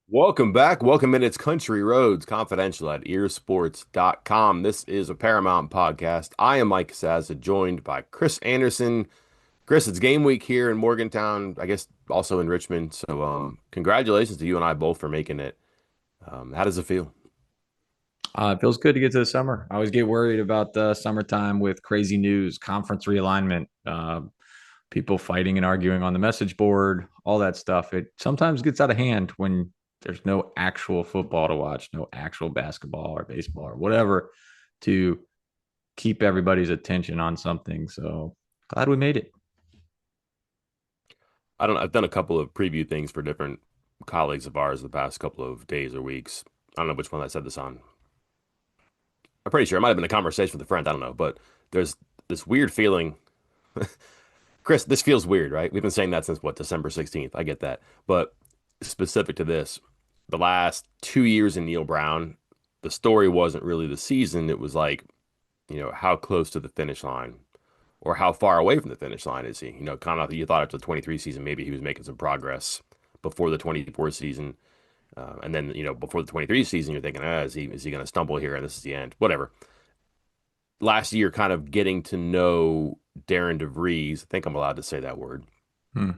Welcome back. Welcome in. It's Country Roads Confidential at earsports.com. This is a Paramount podcast. I am Mike Sazza, joined by Chris Anderson. Chris, it's game week here in Morgantown, I guess also in Richmond. So congratulations to you and I both for making it. How does it feel? It feels good to get to the summer. I always get worried about the summertime with crazy news, conference realignment, people fighting and arguing on the message board, all that stuff. It sometimes gets out of hand when there's no actual football to watch, no actual basketball or baseball or whatever to keep everybody's attention on something. So glad we made it. I don't know. I've done a couple of preview things for different colleagues of ours the past couple of days or weeks. I don't know which one I said this on. I'm pretty sure it might have been a conversation with a friend. I don't know, but there's this weird feeling. Chris, this feels weird, right? We've been saying that since what, December 16th. I get that. But specific to this, the last 2 years in Neil Brown, the story wasn't really the season. It was like, how close to the finish line or how far away from the finish line is he? Kind of you thought after the 23 season, maybe he was making some progress before the 24 season. And then, before the 23 season, you're thinking, is he going to stumble here and this is the end? Whatever. Last year, kind of getting to know Darren DeVries, I think I'm allowed to say that word, Hmm.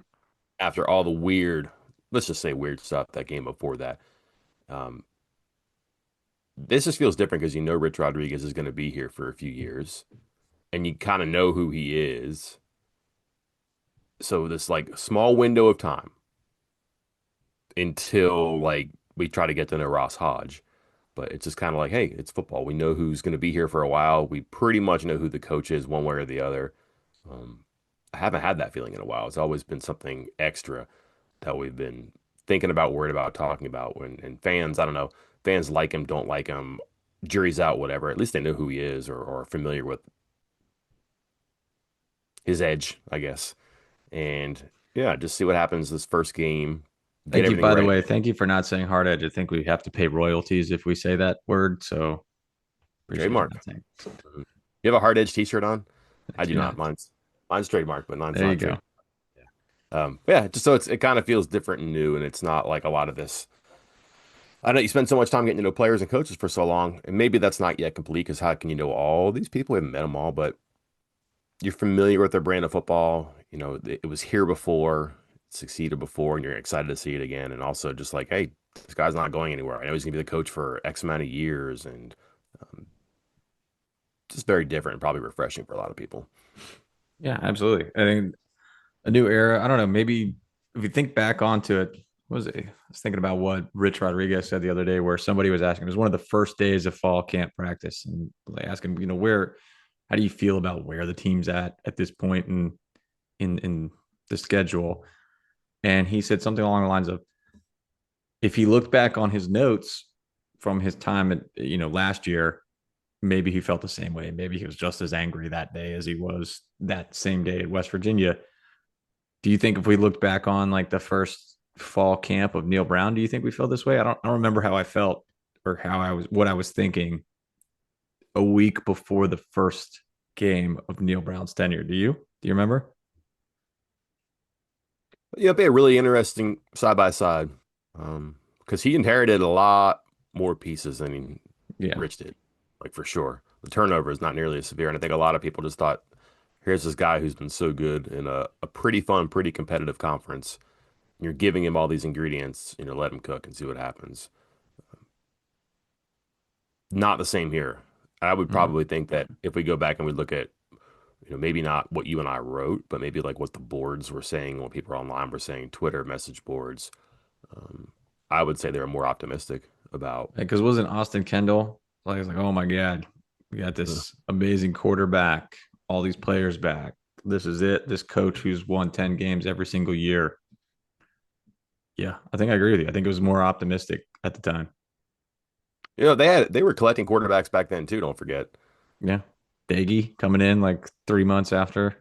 after all the weird, let's just say weird stuff that game before that. Um, this just feels different because Rich Rodriguez is going to be here for a few years and you kind of know who he is. So this like small window of time until like we try to get to know Ross Hodge. But it's just kind of like, hey, it's football. We know who's going to be here for a while. We pretty much know who the coach is one way or the other. Um, I haven't had that feeling in a while. It's always been something extra that we've been thinking about, worried about, talking about. And fans, I don't know, fans like him, don't like him, jury's out, whatever. At least they know who he is or are familiar with his edge, I guess. And yeah, just see what happens this first game, get Thank you, everything by the ready. way. Thank you for not saying hard edge. I think we have to pay royalties if we say that word. So appreciate you Trademark. not saying. Mhm. You have a hard edge t-shirt on? I I do do not. not. Mine's trademark, but mine's There you not go. trade. Yeah. But yeah, just so it kind of feels different and new, and it's not like a lot of this. I know you spend so much time getting to know players and coaches for so long, and maybe that's not yet complete because how can you know all these people? We haven't met them all, but you're familiar with their brand of football. It was here before, it succeeded before, and you're excited to see it again. And also just like, hey, this guy's not going anywhere. I know he's gonna be the coach for X amount of years, and um, just very different and probably refreshing for a lot of people. Yeah, absolutely. I think a new era. I don't know. Maybe if you think back onto it, what was it? I was thinking about what Rich Rodriguez said the other day, where somebody was asking, it was one of the first days of fall camp practice, and they asked him, how do you feel about where the team's at this point in the schedule? And he said something along the lines of, if he looked back on his notes from his time at last year, maybe he felt the same way. Maybe he was just as angry that day as he was that same day at West Virginia. Do you think if we looked back on like the first fall camp of Neil Brown, do you think we felt this way? I don't remember how I felt or what I was thinking a week before the first game of Neil Brown's tenure. Do you? Do you remember? Yeah, it'd be a really interesting side by side, because he inherited a lot more pieces than Yeah. Rich did, like for sure. The turnover is not nearly as severe, and I think a lot of people just thought, here's this guy who's been so good in a pretty fun, pretty competitive conference. You're giving him all these ingredients, let him cook and see what happens. Not the same here. I would Mm. probably think that if we go back and we look at, maybe not what you and I wrote, but maybe like what the boards were saying, what people online were saying, Twitter message boards. Um, I would say they were more optimistic about. Because wasn't Austin Kendall like, I was like, oh my God, we got this amazing quarterback, all these players back. This is it. This coach who's won 10 games every single year. Yeah, I think I agree with you. I think it was more optimistic at the time. They were collecting quarterbacks back then too. Don't forget. Yeah. Daggy coming in like 3 months after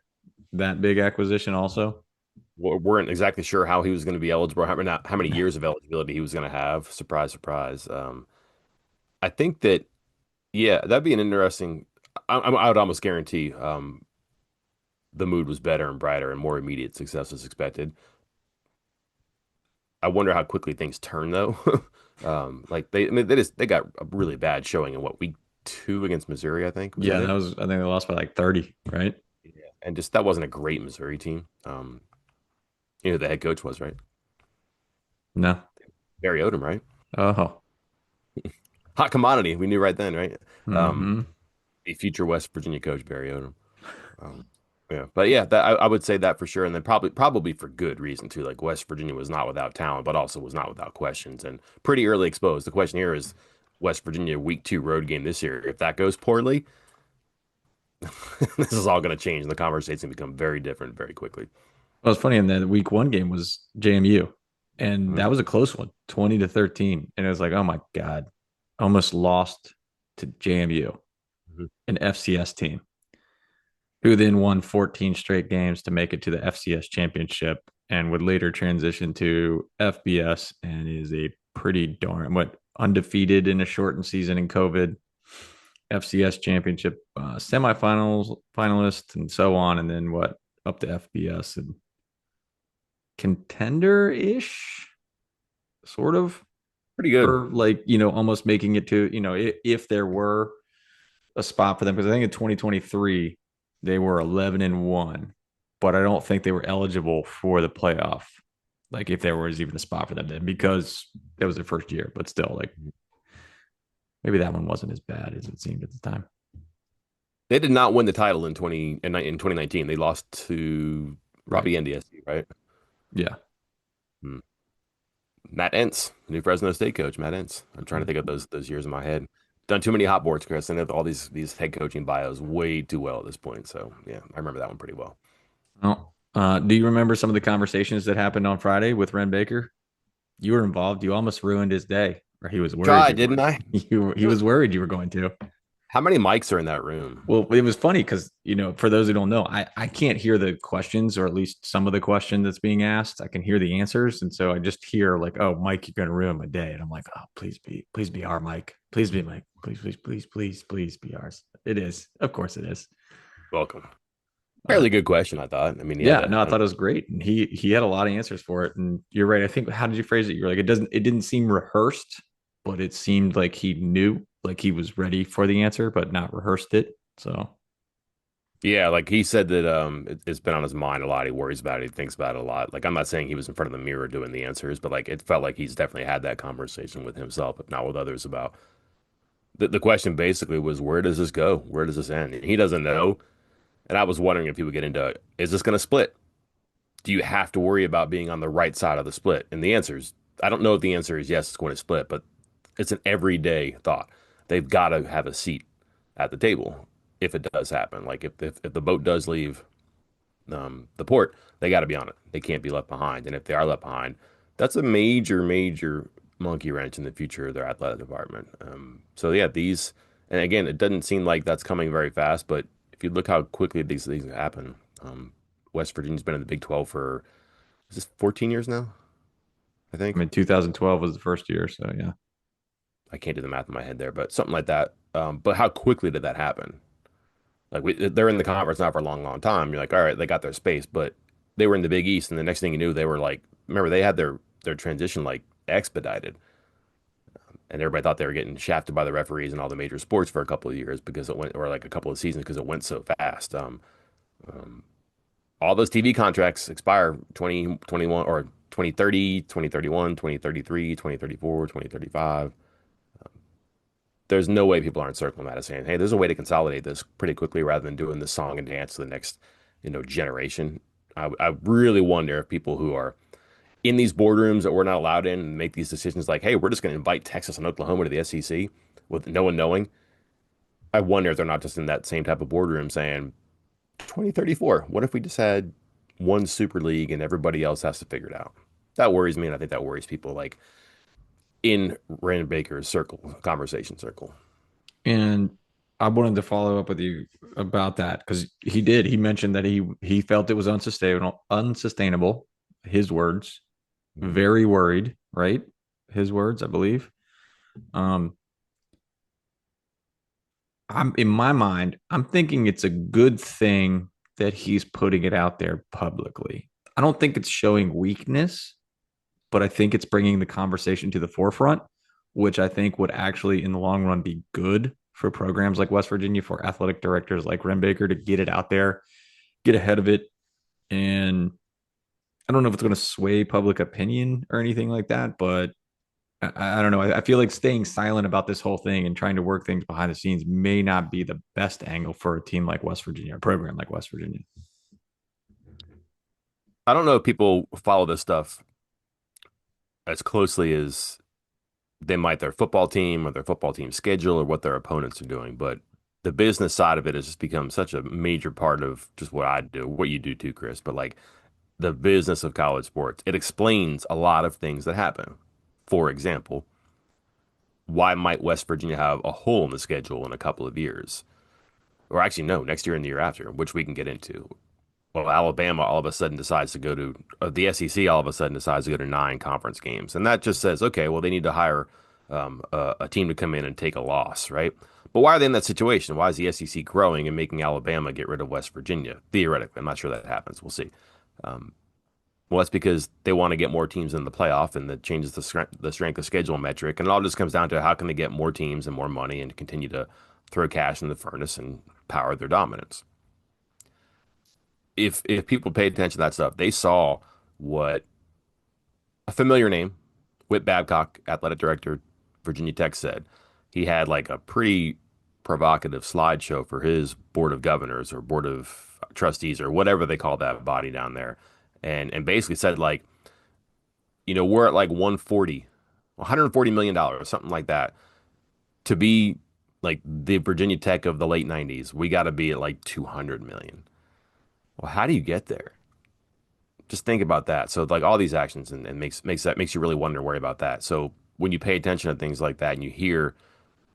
that big acquisition, also. Weren't exactly sure how he was going to be eligible, how many years of eligibility he was going to have. Surprise, surprise. I think that yeah, that'd be an interesting. I would almost guarantee the mood was better and brighter and more immediate success was expected. I wonder how quickly things turn though. Like I mean, they got a really bad showing in what, week 2 against Missouri, I think. Was Yeah, that that it? was, I think they lost by like 30, right? Yeah. And just that wasn't a great Missouri team. You know who the head coach was, right? No. Barry Odom, right? Oh. Hot commodity. We knew right then, right? Um, Hmm. a future West Virginia coach, Barry Odom. Um, yeah, but yeah, I would say that for sure, and then probably for good reason too. Like West Virginia was not without talent, but also was not without questions, and pretty early exposed. The question here is West Virginia week 2 road game this year. If that goes poorly, this is all going to change, and the conversation become very different very quickly. Well, it's funny in the week one game was JMU, and Mhm. that was a close one, 20-13. And it was like, oh my God, almost lost to JMU, Mhm. an FCS team, who then won 14 straight games to make it to the FCS championship and would later transition to FBS and is a pretty darn what undefeated in a shortened season in COVID, FCS championship semifinals finalist and so on, and then what up to FBS and contender ish, sort of Pretty good. for like almost making it to if there were a spot for them because I think in 2023 they were 11-1, but I don't think they were eligible for the playoff. Like if there was even a spot for them then, because that was their first year, but still, like maybe that one wasn't as bad as it seemed at the time. They did not win the title in 2019. They lost to Right. probably NDSU, right? Yeah. Hmm. Matt Entz, new Fresno State coach, Matt Entz. I'm trying to think of those years in my head. Done too many hot boards, Chris. I know all these head coaching bios way too well at this point. So yeah, I remember that one pretty well. Well, do you remember some of the conversations that happened on Friday with Ren Baker? You were involved. You almost ruined his day, or he was worried Tried, you didn't were. I? He was worried you were going to. How many mics are in that room? Well, it was funny because for those who don't know, I can't hear the questions, or at least some of the question that's being asked. I can hear the answers, and so I just hear like, "Oh, Mike, you're gonna ruin my day," and I'm like, "Oh, please be our Mike, please be Mike, please be ours." It is, of course, it is. Welcome. Uh, Fairly good question, I thought. I mean, he had yeah, a, no, I I don't thought it was great, and he had a lot of answers for it. And you're right. I think how did you phrase it? You're like, it didn't seem rehearsed, but it seemed like he knew, like he was ready for the answer, but not rehearsed it. So yeah, like he said that it's been on his mind a lot. He worries about it. He thinks about it a lot. Like I'm not saying he was in front of the mirror doing the answers, but like it felt like he's definitely had that conversation with himself, if not with others, about the question basically was, where does this go? Where does this end? And he doesn't know. And I was wondering if he would get into, is this going to split? Do you have to worry about being on the right side of the split? And the answer is, I don't know if the answer is yes, it's going to split, but it's an everyday thought. They've got to have a seat at the table if it does happen. Like if the boat does leave the port, they got to be on it. They can't be left behind. And if they are left behind, that's a major monkey wrench in the future of their athletic department. So yeah, and again, it doesn't seem like that's coming very fast, but if you look how quickly these things happen, West Virginia's been in the Big 12 for, is this 14 years now? I I think. mean, 2012 was the first year, so yeah. I can't do the math in my head there, but something like that. But how quickly did that happen? Like they're in the conference now for a long time. You're like, all right, they got their space, but they were in the Big East, and the next thing you knew, they were like, remember they had their transition like expedited, and everybody thought they were getting shafted by the referees in all the major sports for a couple of years because it went, or like a couple of seasons because it went so fast. Um, all those TV contracts expire 2021 or 2030, 2031, 2033, 2034, 2035. There's no way people aren't circling that as saying, hey, there's a way to consolidate this pretty quickly rather than doing the song and dance to the next, generation. I really wonder if people who are in these boardrooms that we're not allowed in and make these decisions like, hey, we're just going to invite Texas and Oklahoma to the SEC with no one knowing. I wonder if they're not just in that same type of boardroom saying, 2034, what if we just had one super league and everybody else has to figure it out? That worries me, and I think that worries people like in Ren Baker's circle, conversation circle. And I wanted to follow up with you about that because he did. He mentioned that he felt it was unsustainable. His words, Mhm. very worried, right? His words, I believe. Um, I'm in my mind, I'm thinking it's a good thing that he's putting it out there publicly. I don't think it's showing weakness. but I think it's bringing the conversation to the forefront, which I think would actually, in the long run, be good for programs like West Virginia, for athletic directors like Ren Baker to get it out there, get ahead of it. And I don't know if it's going to sway public opinion or anything like that, but I don't know. I feel like staying silent about this whole thing and trying to work things behind the scenes may not be the best angle for a team like West Virginia, a program like West Virginia. I don't know if people follow this stuff as closely as they might their football team or their football team schedule or what their opponents are doing, but the business side of it has just become such a major part of just what I do, what you do too, Chris. But like the business of college sports, it explains a lot of things that happen. For example, why might West Virginia have a hole in the schedule in a couple of years? Or actually, no, next year and the year after, which we can get into. Well, Alabama all of a sudden decides to go to the SEC. All of a sudden decides to go to 9 conference games, and that just says, okay, well, they need to hire a team to come in and take a loss, right? But why are they in that situation? Why is the SEC growing and making Alabama get rid of West Virginia? Theoretically, I'm not sure that happens. We'll see. Um, well, that's because they want to get more teams in the playoff, and that changes the strength of schedule metric. And it all just comes down to how can they get more teams and more money and continue to throw cash in the furnace and power their dominance. If people paid attention to that stuff, they saw what a familiar name, Whit Babcock, athletic director, Virginia Tech, said. He had like a pretty provocative slideshow for his board of governors or board of trustees or whatever they call that body down there, and basically said like, we're at like 140 million dollars, something like that, to be like the Virginia Tech of the late 90s. We got to be at like 200 million. Well, how do you get there? Just think about that. So like all these actions and makes you really wonder and worry about that. So when you pay attention to things like that and you hear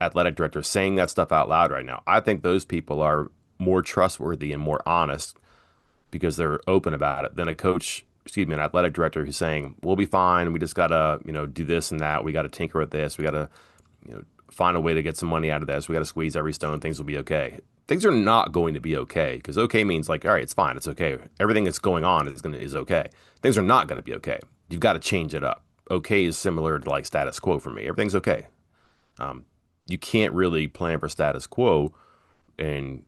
athletic directors saying that stuff out loud right now, I think those people are more trustworthy and more honest because they're open about it than a coach, excuse me, an athletic director who's saying, we'll be fine. We just gotta, do this and that. We gotta tinker with this. We gotta, find a way to get some money out of this. We gotta squeeze every stone. Things will be okay. Things are not going to be okay because okay means like, all right, it's fine. It's okay. Everything that's going on is okay. Things are not going to be okay. You've got to change it up. Okay is similar to like status quo for me. Everything's okay. Um, you can't really plan for status quo and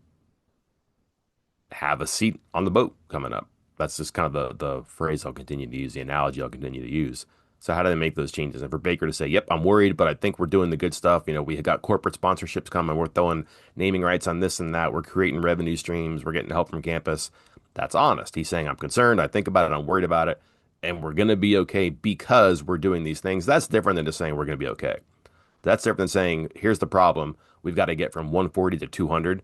have a seat on the boat coming up. That's just kind of the phrase I'll continue to use, the analogy I'll continue to use. So how do they make those changes? And for Baker to say, "Yep, I'm worried, but I think we're doing the good stuff. We got corporate sponsorships coming. We're throwing naming rights on this and that. We're creating revenue streams. We're getting help from campus." That's honest. He's saying, "I'm concerned. I think about it. I'm worried about it, and we're going to be okay because we're doing these things." That's different than just saying we're going to be okay. That's different than saying, "Here's the problem. We've got to get from 140 to 200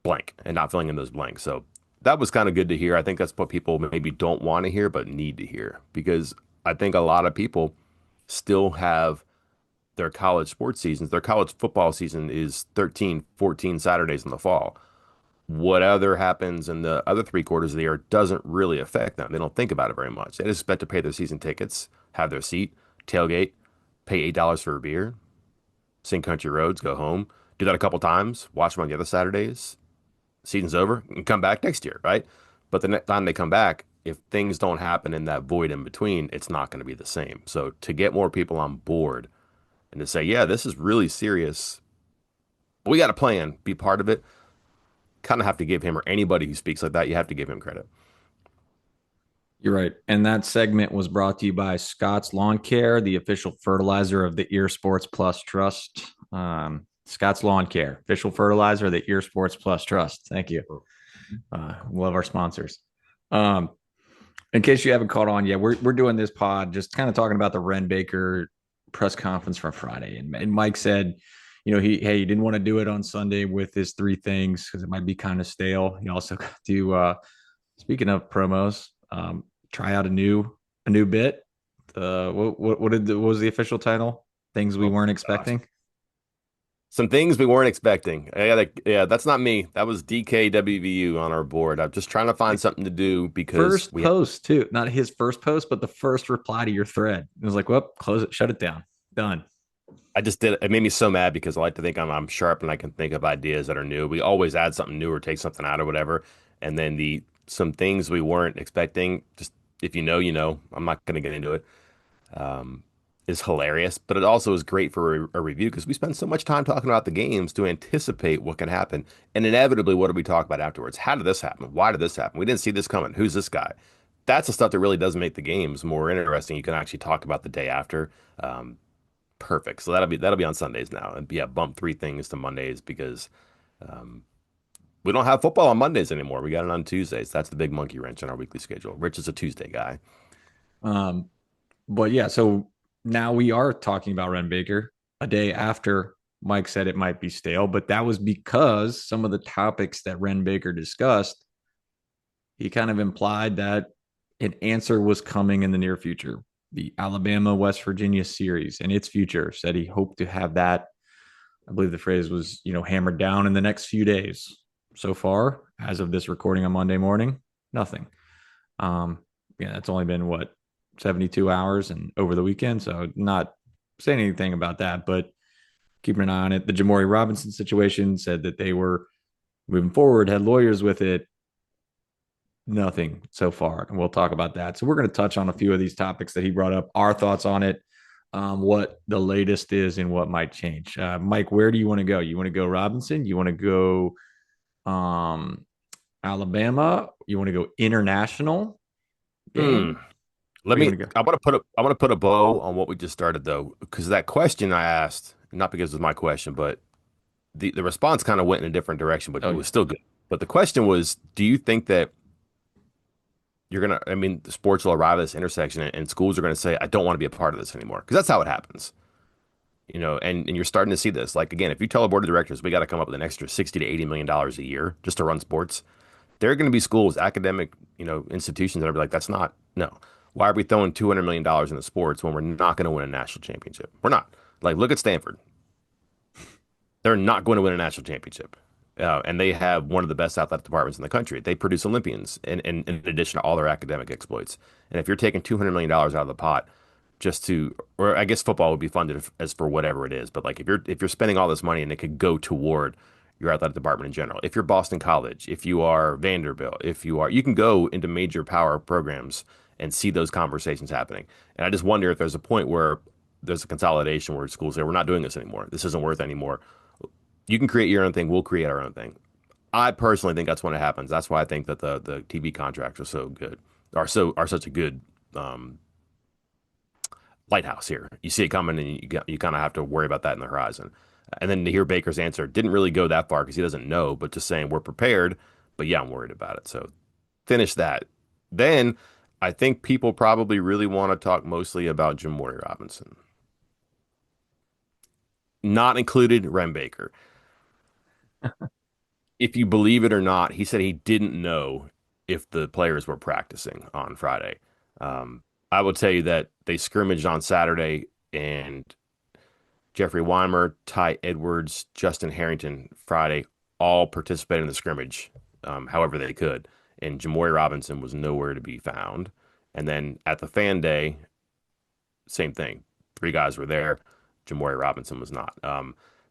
blank and not filling in those blanks." So that was kind of good to hear. I think that's what people maybe don't want to hear, but need to hear because I think a lot of people still have their college sports seasons. Their college football season is 13, 14 Saturdays in the fall. Whatever happens in the other 3 quarters of the year doesn't really affect them. They don't think about it very much. They just expect to pay their season tickets, have their seat, tailgate, pay $8 for a beer, sing country roads, go home, do that a couple times, watch them on the other Saturdays, season's over and come back next year, right? But the next time they come back, if things don't happen in that void in between, it's not going to be the same. So to get more people on board and to say, yeah, this is really serious, we got a plan, be part of it, kind of have to give him or anybody who speaks like that, you have to give him credit. You're right. And that segment was brought to you by Scott's Lawn Care, the official fertilizer of the Ear Sports Plus Trust. Scott's Lawn Care, official fertilizer of the Ear Sports Plus Trust. Thank you. Love our sponsors. Um, in case you haven't caught on yet, we're doing this pod just kind of talking about the Ren Baker press conference from Friday. And Mike said, he didn't want to do it on Sunday with his 3 things because it might be kind of stale. He also got to speaking of promos, try out a new bit. What was the official title? Things we Oh, weren't gosh. expecting. Some things we weren't expecting. Yeah, that's not me. That was DKWVU on our board. I'm just trying to find Like something to do because first post too, not his first post, but the first reply to your thread. It was like, well, close it, shut it down, done. I just did it made me so mad because I like to think I'm sharp and I can think of ideas that are new. We always add something new or take something out or whatever. And then the some things we weren't expecting, just If you know, you know. I'm not going to get into it. Um, is hilarious, but it also is great for a review because we spend so much time talking about the games to anticipate what can happen. And inevitably, what do we talk about afterwards? How did this happen? Why did this happen? We didn't see this coming. Who's this guy? That's the stuff that really does make the games more interesting. You can actually talk about the day after. Um, Perfect. So that'll be on Sundays now. And yeah, bump three things to Mondays because um, we don't have football on Mondays anymore. We got it on Tuesdays. That's the big monkey wrench in our weekly schedule. Rich is a Tuesday guy. Um, but yeah, so now we are talking about Ren Baker a day after Mike said it might be stale, but that was because some of the topics that Ren Baker discussed, he kind of implied that an answer was coming in the near future. The Alabama West Virginia series and its future, said he hoped to have that. I believe the phrase was, hammered down in the next few days. So far, as of this recording on Monday morning, nothing. Um, yeah, that's only been what 72 hours and over the weekend, so not saying anything about that, but keeping an eye on it. The Jamori Robinson situation, said that they were moving forward, had lawyers with it. Nothing so far, and we'll talk about that. So we're going to touch on a few of these topics that he brought up, our thoughts on it, what the latest is, and what might change. Mike, where do you want to go? You want to go Robinson? You want to go Alabama? You want to go international Hmm. game? Where do you want to go? I want to put a bow on what we just started though, because that question I asked, not because it was my question, but the response kind of went in a different direction, but Oh it yeah. was still good. But the question was, do you think that you're gonna, I mean, the sports will arrive at this intersection and schools are gonna say, I don't want to be a part of this anymore? Because that's how it happens. And you're starting to see this. Like again, if you tell a board of directors we got to come up with an extra 60 to 80 million dollars a year just to run sports, there are going to be schools, academic, institutions that are like, that's not, no. Why are we throwing $200 million dollars into sports when we're not going to win a national championship? We're not. Like, look at Stanford. They're not going to win a national championship. And they have one of the best athletic departments in the country. They produce Olympians in addition to all their academic exploits. And if you're taking $200 million dollars out of the pot just to, or I guess football would be funded as for whatever it is, but like if you're spending all this money and it could go toward your athletic department in general. If you're Boston College, if you are Vanderbilt, if you are, you can go into major power programs and see those conversations happening. And I just wonder if there's a point where there's a consolidation where schools say, we're not doing this anymore. This isn't worth anymore. You can create your own thing. We'll create our own thing. I personally think that's when it happens. That's why I think that the TV contracts are so good, are such a good um, lighthouse here. You see it coming, and you kind of have to worry about that in the horizon. And then to hear Baker's answer didn't really go that far because he doesn't know, but just saying we're prepared. But yeah, I'm worried about it. So finish that. Then I think people probably really want to talk mostly about Jamori Robinson, not included Ren Baker. If you believe it or not, he said he didn't know if the players were practicing on Friday. Um, I will tell you that they scrimmaged on Saturday, and Jeffrey Weimer, Ty Edwards, Justin Harrington, Friday, all participated in the scrimmage, however they could. And Jamori Robinson was nowhere to be found. And then at the fan day, same thing. Three guys were there. Jamori Robinson was not.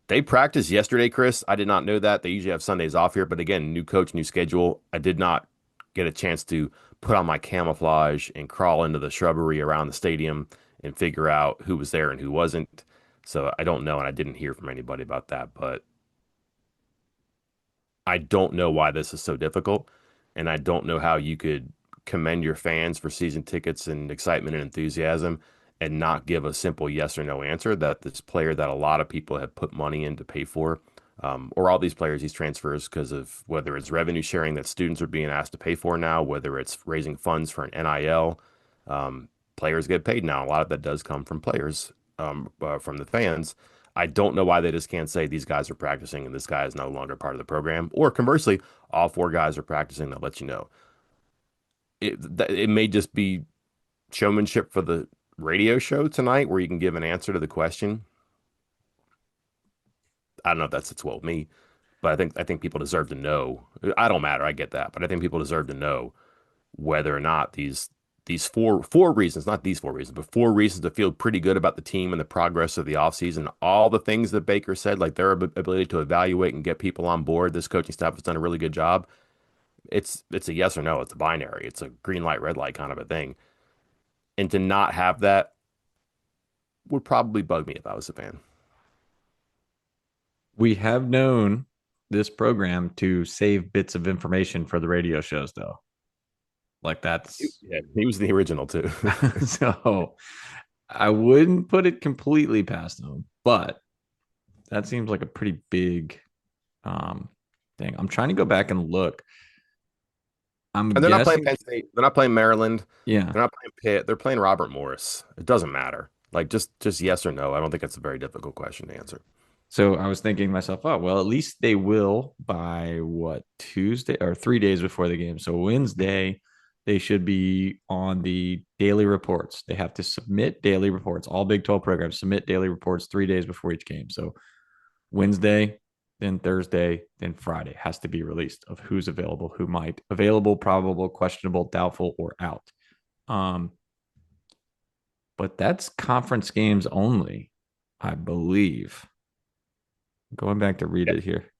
They practiced yesterday, Chris. I did not know that. They usually have Sundays off here, but again, new coach, new schedule. I did not get a chance to put on my camouflage and crawl into the shrubbery around the stadium and figure out who was there and who wasn't. So I don't know, and I didn't hear from anybody about that, but I don't know why this is so difficult, and I don't know how you could commend your fans for season tickets and excitement and enthusiasm and not give a simple yes or no answer that this player that a lot of people have put money in to pay for, or all these players, these transfers, because of whether it's revenue sharing that students are being asked to pay for now, whether it's raising funds for an NIL, players get paid now. A lot of that does come from players, from the fans. I don't know why they just can't say these guys are practicing and this guy is no longer part of the program. Or conversely, all four guys are practicing. That lets you know. It may just be showmanship for the radio show tonight where you can give an answer to the question. I don't know if that sits well with me, but I think people deserve to know. I don't matter. I get that, but I think people deserve to know whether or not these four reasons, not these four reasons, but four reasons to feel pretty good about the team and the progress of the offseason, all the things that Baker said, like their ability to evaluate and get people on board. This coaching staff has done a really good job. It's a yes or no. It's a binary. It's a green light, red light kind of a thing. And to not have that would probably bug me if I was a fan. We have known this program to save bits of information for the radio shows, though. Like that's Yeah, he was the original too. so I wouldn't put it completely past them, but that seems like a pretty big um thing. I'm trying to go back and look. I'm And they're not playing guessing, Penn State. They're not playing Maryland. yeah. They're not playing Pitt. They're playing Robert Morris. It doesn't matter. Like just yes or no. I don't think it's a very difficult question to answer. So I was thinking to myself, oh, well, at least they will by what, Tuesday or 3 days before the game. So Wednesday, they should be on the daily reports. They have to submit daily reports. All Big 12 programs submit daily reports 3 days before each game. So Wednesday, then Thursday, then Friday has to be released of who's available, who might available, probable, questionable, doubtful, or out. Um, but that's conference games only, I believe. Going back to read Yeah. it here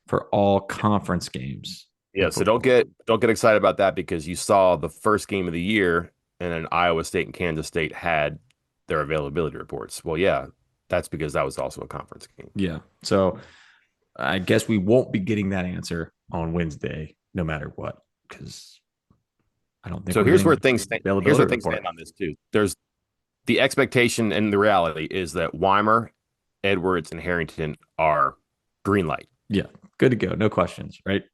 for all conference games in Yeah, so football. don't get excited about that because you saw the first game of the year and then Iowa State and Kansas State had their availability reports. Well, yeah, that's because that was also a conference game. Yeah. So I guess we won't be getting that answer on Wednesday, no matter what, because I don't think So we're getting here's availability where things report. stand on this too. There's the expectation and the reality is that Weimer, Edwards, and Harrington are green light. Yeah. Good to go. No questions, right?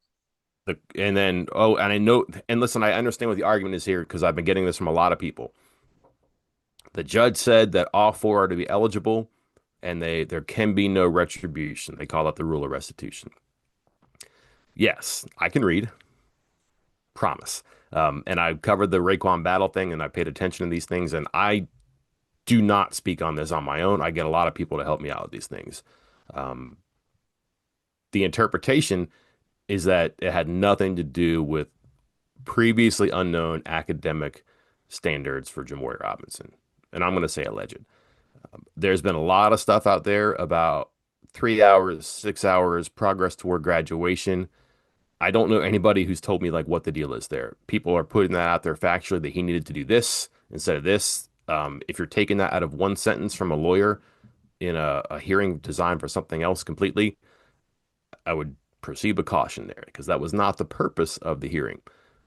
And then and I know and listen, I understand what the argument is here because I've been getting this from a lot of people. The judge said that all four are to be eligible and there can be no retribution. They call it the rule of restitution. Yes, I can read. Promise. And I covered the Raekwon battle thing and I paid attention to these things. And I do not speak on this on my own. I get a lot of people to help me out with these things. Um, the interpretation is that it had nothing to do with previously unknown academic standards for Jamori Robinson. And I'm going to say alleged. There's been a lot of stuff out there about 3 hours, 6 hours, progress toward graduation. I don't know anybody who's told me like what the deal is there. People are putting that out there factually that he needed to do this instead of this. If you're taking that out of one sentence from a lawyer in a hearing designed for something else completely, I would proceed with caution there because that was not the purpose of the hearing,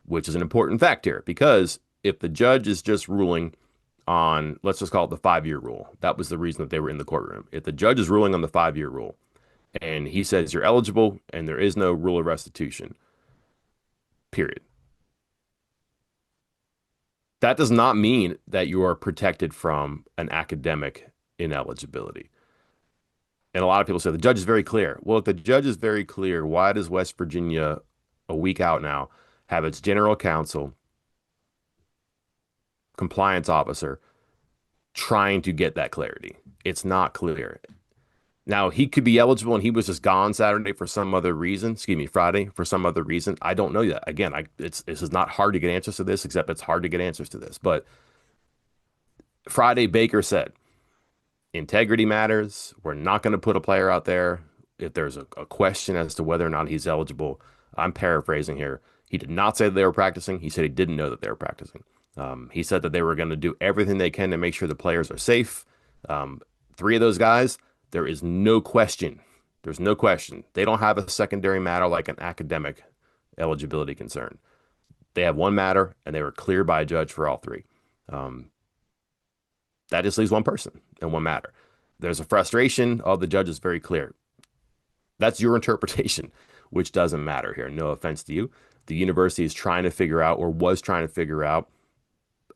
which is an important fact here. Because if the judge is just ruling on, let's just call it the 5 year rule, that was the reason that they were in the courtroom. If the judge is ruling on the 5 year rule and he says you're eligible and there is no rule of restitution, period. That does not mean that you are protected from an academic ineligibility. And a lot of people say the judge is very clear. Well, if the judge is very clear, why does West Virginia, a week out now, have its general counsel, compliance officer trying to get that clarity? It's not clear. Now, he could be eligible and he was just gone Saturday for some other reason. Excuse me, Friday for some other reason. I don't know yet. Again, this is not hard to get answers to this, except it's hard to get answers to this. But Friday, Baker said, integrity matters. We're not going to put a player out there if there's a question as to whether or not he's eligible. I'm paraphrasing here. He did not say that they were practicing. He said he didn't know that they were practicing. He said that they were going to do everything they can to make sure the players are safe. Three of those guys, there is no question. There's no question. They don't have a secondary matter like an academic eligibility concern. They have one matter, and they were cleared by a judge for all three. Um, that just leaves one person and one matter. There's a frustration. Oh, the judge is very clear. That's your interpretation, which doesn't matter here. No offense to you. The university is trying to figure out or was trying to figure out,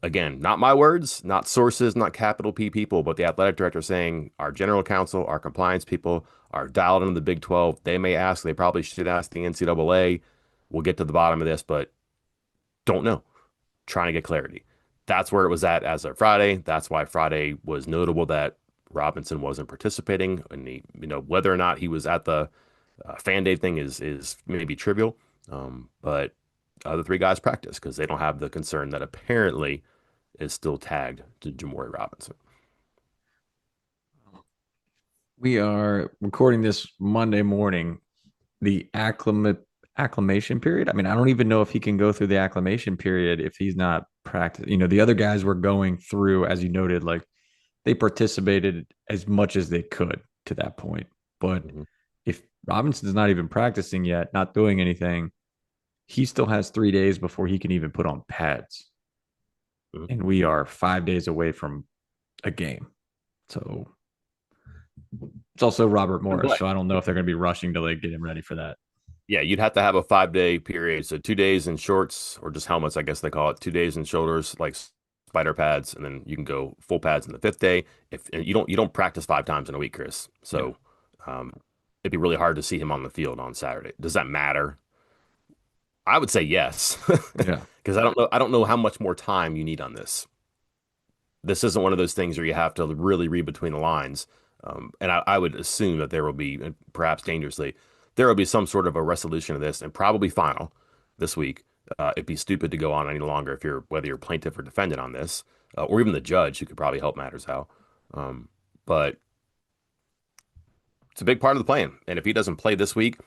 again, not my words, not sources, not capital P people, but the athletic director saying our general counsel, our compliance people are dialed into the Big 12. They may ask, they probably should ask the NCAA. We'll get to the bottom of this, but don't know. Trying to get clarity. That's where it was at as of Friday. That's why Friday was notable that Robinson wasn't participating, and whether or not he was at the fan day thing is maybe trivial, but other three guys practice because they don't have the concern that apparently is still tagged to Jamori Robinson. We are recording this Monday morning. The acclimation period. I mean, I don't even know if he can go through the acclimation period if he's not practicing. The other guys were going through, as you noted, like they participated as much as they could to that point. But Mhm. if Robinson's not even practicing yet, not doing anything, he still has 3 days before he can even put on pads. Mhm. And we are 5 days away from a game. So it's also Robert And Morris. play. So I don't know if they're going to be rushing to like get him ready for that. Yeah, you'd have to have a 5 day period. So 2 days in shorts or just helmets, I guess they call it. 2 days in shoulders, like spider pads, and then you can go full pads in the fifth day. If and you don't practice 5 times in a week, Chris. Yeah. So um, it'd be really hard to see him on the field on Saturday. Does that matter? I would say yes, Yeah. because I don't know how much more time you need on this. This isn't one of those things where you have to really read between the lines. And I would assume that there will be, and perhaps dangerously, there will be some sort of a resolution of this and probably final this week. It'd be stupid to go on any longer if you're whether you're plaintiff or defendant on this, or even the judge who could probably help matters out. But it's a big part of the plan. And if he doesn't play this week,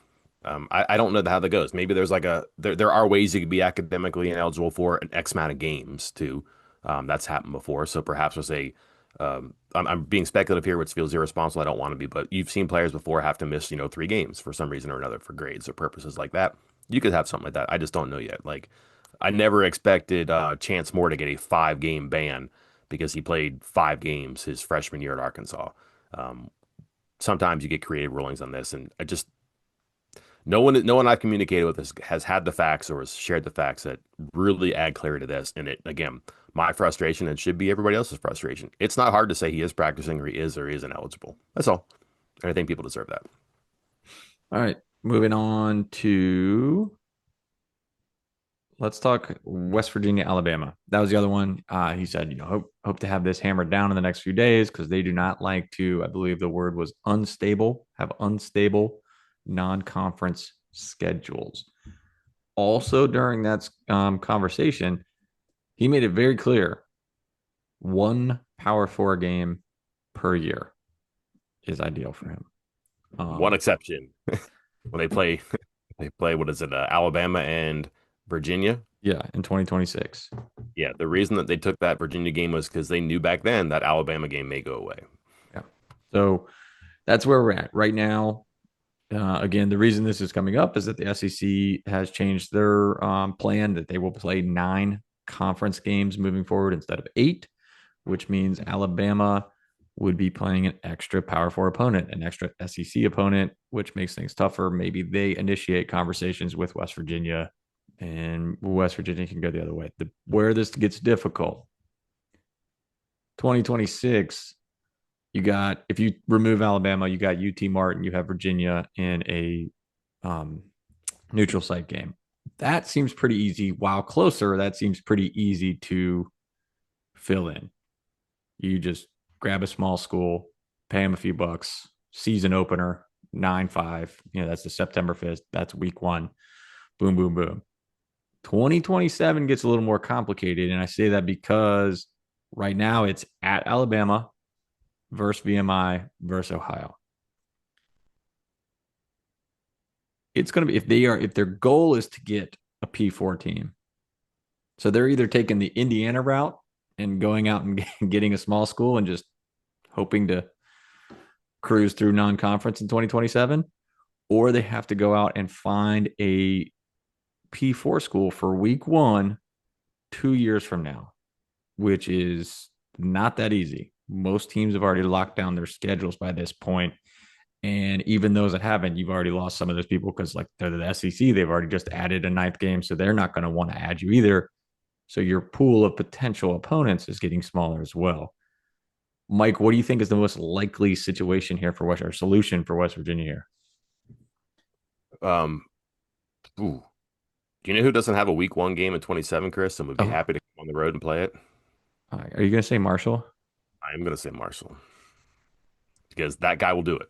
I don't know how that goes. Maybe there's like there are ways you could be academically ineligible for an X amount of games too. That's happened before. So perhaps there's I'm being speculative here, which feels irresponsible. I don't want to be, but you've seen players before have to miss, 3 games for some reason or another for grades or purposes like that. You could have something like that. I just don't know yet. Like I never expected Chance Moore to get a 5 game ban because he played 5 games his freshman year at Arkansas. Um, Sometimes you get creative rulings on this, and I just no one I've communicated with has had the facts or has shared the facts that really add clarity to this. And it again, my frustration and should be everybody else's frustration. It's not hard to say he is practicing or he isn't eligible. That's all. And I think people deserve that. All right. Moving on to let's talk West Virginia, Alabama. That was the other one. He said, hope to have this hammered down in the next few days because they do not like to, I believe the word was unstable, have unstable non-conference schedules. Also, during that conversation, he made it very clear one Power Four game per year is ideal for him. One Um, exception when they play what is it, Alabama and Virginia. yeah, in 2026. Yeah, the reason that they took that Virginia game was because they knew back then that Alabama game may go away. Yeah. So that's where we're at right now. Again, the reason this is coming up is that the SEC has changed their plan that they will play 9 conference games moving forward instead of 8, which means Alabama would be playing an extra Power Four opponent, an extra SEC opponent, which makes things tougher. Maybe they initiate conversations with West Virginia, and West Virginia can go the other way. Where this gets difficult, 2026 you got if you remove Alabama, you got UT Martin, you have Virginia in a um, neutral site game. That seems pretty easy. While closer, that seems pretty easy to fill in. You just grab a small school, pay them a few bucks, season opener, 9-5. That's the September 5th. That's week one. Boom, boom, boom. 2027 gets a little more complicated. And I say that because right now it's at Alabama versus VMI versus Ohio. It's going to be if their goal is to get a P4 team. So they're either taking the Indiana route and going out and getting a small school and just hoping to cruise through non-conference in 2027, or they have to go out and find a P4 school for week one 2 years from now, which is not that easy. Most teams have already locked down their schedules by this point. And even those that haven't, you've already lost some of those people because, like, they're the SEC. They've already just added a ninth game. So they're not going to want to add you either. So your pool of potential opponents is getting smaller as well. Mike, what do you think is the most likely situation here for West or solution for West Virginia here? Um, ooh. Do you know who doesn't have a week one game in 27, Chris, and would be Oh, happy to come on the road and play it? are you going to say Marshall? I am going to say Marshall because that guy will do it.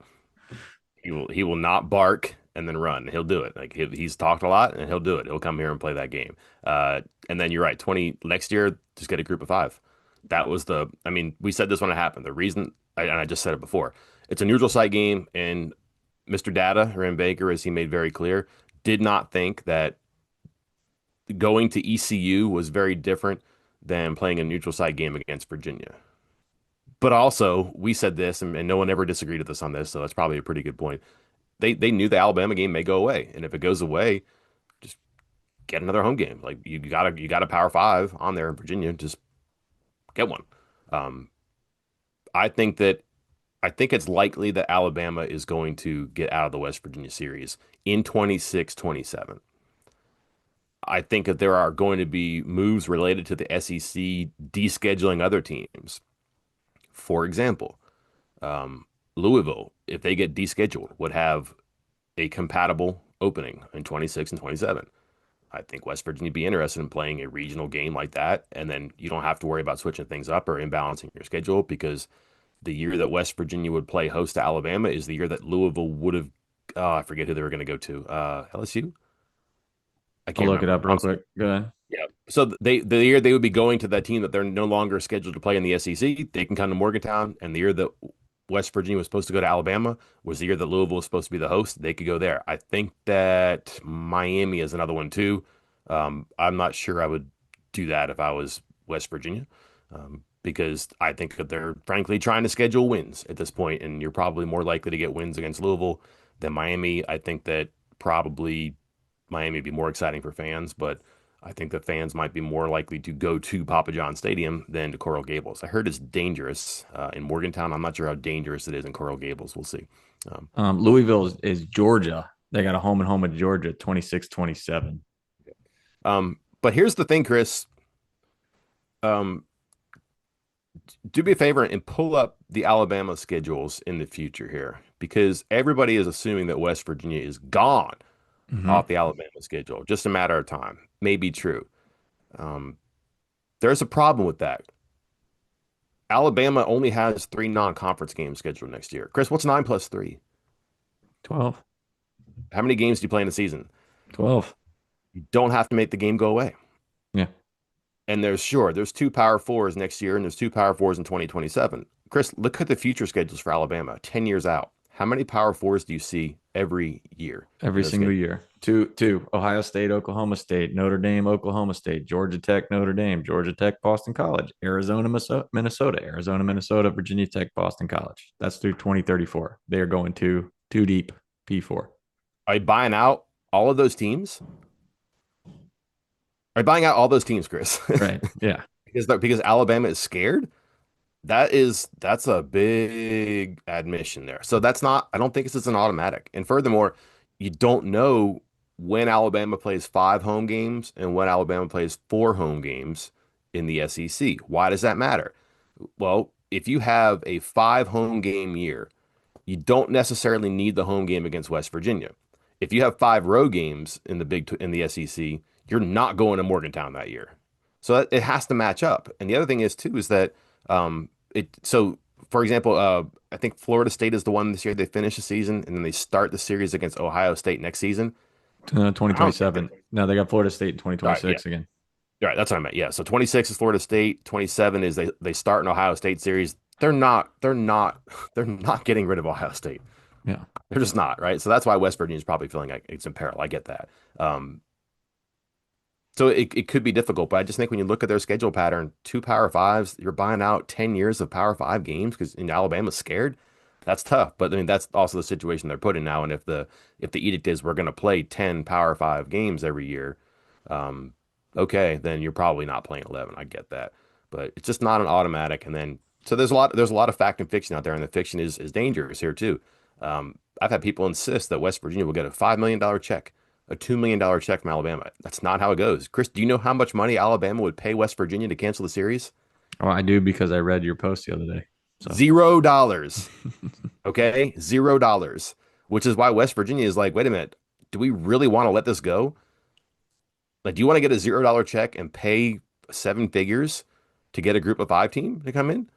He will not bark and then run. He'll do it. Like he's talked a lot and he'll do it. He'll come here and play that game. And then you're right. 20 next year, just get a group of 5. That was I mean, we said this when it happened. The reason, and I just said it before, it's a neutral site game, and Mr. Data, Ren Baker, as he made very clear, did not think that going to ECU was very different than playing a neutral site game against Virginia. But also, we said this, and no one ever disagreed with us on this, so that's probably a pretty good point. They knew the Alabama game may go away, and if it goes away, just get another home game. Like you got a Power Five on there in Virginia, just get one. Um, I think that I think it's likely that Alabama is going to get out of the West Virginia series in 26, 27. I think that there are going to be moves related to the SEC descheduling other teams. For example, Louisville, if they get descheduled, would have a compatible opening in 26 and 27. I think West Virginia would be interested in playing a regional game like that. And then you don't have to worry about switching things up or imbalancing your schedule because the year that West Virginia would play host to Alabama is the year that Louisville would have, I forget who they were going to go to. LSU? I I'll can't look it remember. up real quick. Go ahead. Yeah. So the year they would be going to that team that they're no longer scheduled to play in the SEC, they can come to Morgantown. And the year that West Virginia was supposed to go to Alabama was the year that Louisville was supposed to be the host. They could go there. I think that Miami is another one too. I'm not sure I would do that if I was West Virginia, because I think that they're frankly trying to schedule wins at this point, and you're probably more likely to get wins against Louisville than Miami. I think that probably Miami would be more exciting for fans, but I think that fans might be more likely to go to Papa John Stadium than to Coral Gables. I heard it's dangerous in Morgantown. I'm not sure how dangerous it is in Coral Gables. We'll see. Um, Louisville is Georgia. They got a home and home with Georgia, 26-27. but here's the thing, Chris. Um, do me a favor and pull up the Alabama schedules in the future here because everybody is assuming that West Virginia is gone Mm-hmm. off the Alabama schedule. Just a matter of time. May be true. Um, there's a problem with that. Alabama only has three non-conference games scheduled next year. Chris, what's 9 plus 3? 12. How many games do you play in a season? 12. You don't have to make the game go away. Yeah. And there's two Power Fours next year, and there's two Power Fours in 2027. Chris, look at the future schedules for Alabama, 10 years out. How many Power Fours do you see every year in Every those single schedules? year. Two. Ohio State, Oklahoma State, Notre Dame, Oklahoma State, Georgia Tech, Notre Dame, Georgia Tech, Boston College, Arizona, Minnesota, Arizona, Minnesota, Virginia Tech, Boston College. That's through 2034. They are going two deep, P4. Are you buying out all of those teams? Are you buying out all those teams, Chris? Right. Yeah. Because Alabama is scared? That's a big admission there. So that's not, I don't think it's an automatic. And furthermore, you don't know when Alabama plays five home games and when Alabama plays four home games in the SEC. Why does that matter? Well, if you have a five home game year, you don't necessarily need the home game against West Virginia. If you have five road games in in the SEC, you're not going to Morgantown that year. So it has to match up. And the other thing is too is that so for example, I think Florida State is the one this year they finish the season and then they start the series against Ohio State next season. I don't think 2027. No, they got Florida State in all right, yeah. 2026 again. All right, that's what I meant. Yeah. So 26 is Florida State, 27 is they start an Ohio State series. They're not getting rid of Ohio State. Yeah. They're just not, right? So that's why West Virginia is probably feeling like it's in peril. I get that. So it could be difficult, but I just think when you look at their schedule pattern, two Power Fives, you're buying out 10 years of Power Five games because Alabama's scared. That's tough. But I mean, that's also the situation they're put in now. And if the edict is we're going to play 10 Power Five games every year, um, okay, then you're probably not playing 11. I get that. But it's just not an automatic. And then so there's a lot of fact and fiction out there, and the fiction is dangerous here too. I've had people insist that West Virginia will get a $5 million check, a $2 million check from Alabama. That's not how it goes. Chris, do you know how much money Alabama would pay West Virginia to cancel the series? Oh, I do because I read your post the other day. So $0. Okay, $0. Which is why West Virginia is like, wait a minute, do we really want to let this go? Like, do you want to get a $0 check and pay seven figures to get a group of five team to come in?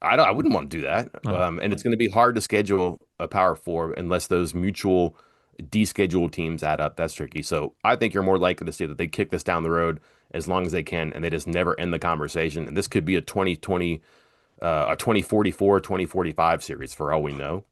I wouldn't want to do that. no. And it's going to be hard to schedule a Power Four unless those mutual descheduled teams add up. That's tricky. So I think you're more likely to see that they kick this down the road as long as they can, and they just never end the conversation. And this could be a 2020, a 2044, 2045 series for all we know.